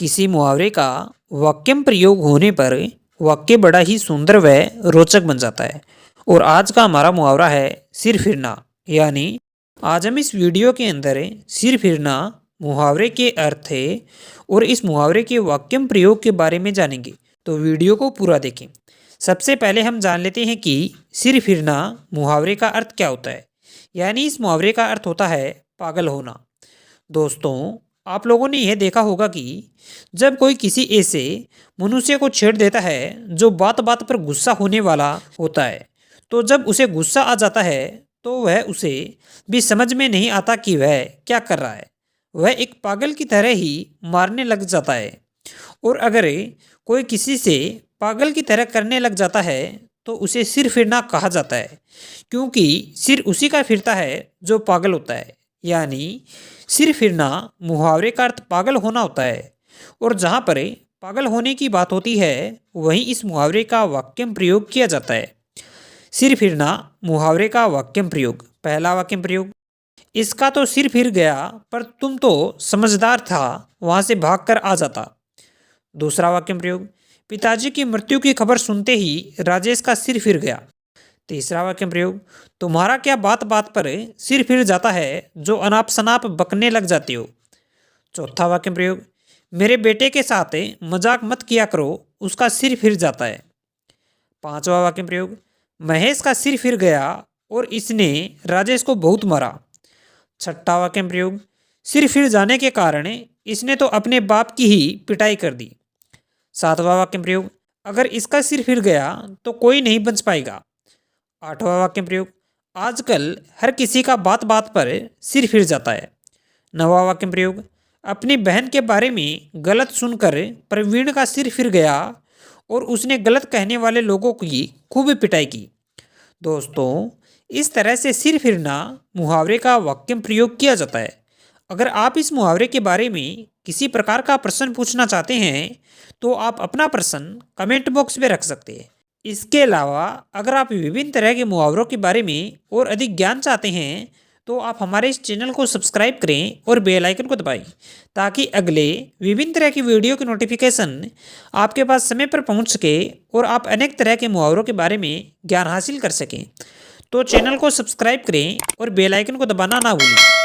किसी मुहावरे का वाक्यम प्रयोग होने पर वाक्य बड़ा ही सुंदर व रोचक बन जाता है। और आज का हमारा मुहावरा है सिर फिरना। यानी आज हम इस वीडियो के अंदर सिर फिरना मुहावरे के अर्थ है और इस मुहावरे के वाक्यम प्रयोग के बारे में जानेंगे। तो वीडियो को पूरा देखें। सबसे पहले हम जान लेते हैं कि सिर फिरना मुहावरे का अर्थ क्या होता है। यानी इस मुहावरे का अर्थ होता है पागल होना। दोस्तों, आप लोगों ने यह देखा होगा कि जब कोई किसी ऐसे मनुष्य को छेड़ देता है जो बात बात पर गुस्सा होने वाला होता है, तो जब उसे गुस्सा आ जाता है तो वह उसे भी समझ में नहीं आता कि वह क्या कर रहा है। वह एक पागल की तरह ही मारने लग जाता है। और अगर कोई किसी से पागल की तरह करने लग जाता है तो उसे सिर फिरना कहा जाता है, क्योंकि सिर उसी का फिरता है जो पागल होता है। यानी सिर फिरना मुहावरे का अर्थ पागल होना होता है। और जहाँ पर पागल होने की बात होती है वहीं इस मुहावरे का वाक्यम प्रयोग किया जाता है। सिर फिरना मुहावरे का वाक्यम प्रयोग। पहला वाक्यम प्रयोग, इसका तो सिर फिर गया पर तुम तो समझदार था, वहां से भागकर आ जाता। दूसरा वाक्यम प्रयोग, पिताजी की मृत्यु की खबर सुनते ही राजेश का सिर फिर गया। तीसरा वाक्य प्रयोग, तुम्हारा क्या बात बात पर सिर फिर जाता है जो अनाप शनाप बकने लग जाती हो। चौथा वाक्य प्रयोग, मेरे बेटे के साथ मजाक मत किया करो, उसका सिर फिर जाता है। पांचवा वाक्य प्रयोग, महेश का सिर फिर गया और इसने राजेश को बहुत मारा। छठा वाक्य प्रयोग, सिर फिर जाने के कारण इसने तो अपने बाप की ही पिटाई कर दी। सातवां वाक्य प्रयोग, अगर इसका सिर फिर गया तो कोई नहीं बच पाएगा। आठवां वाक्य प्रयोग, आजकल हर किसी का बात बात पर सिर फिर जाता है। नवा वाक्य प्रयोग, अपनी बहन के बारे में गलत सुनकर प्रवीण का सिर फिर गया और उसने गलत कहने वाले लोगों की खूब पिटाई की। दोस्तों, इस तरह से सिर फिरना मुहावरे का वाक्य प्रयोग किया जाता है। अगर आप इस मुहावरे के बारे में किसी प्रकार का प्रश्न पूछना चाहते हैं तो आप अपना प्रश्न कमेंट बॉक्स में रख सकते हैं। इसके अलावा अगर आप विभिन्न तरह के मुहावरों के बारे में और अधिक ज्ञान चाहते हैं तो आप हमारे इस चैनल को सब्सक्राइब करें और बेल आइकन को दबाएं, ताकि अगले विभिन्न तरह की वीडियो की नोटिफिकेशन आपके पास समय पर पहुंच सके और आप अनेक तरह के मुहावरों के बारे में ज्ञान हासिल कर सकें। तो चैनल को सब्सक्राइब करें और बेल आइकन को दबाना ना भूलें।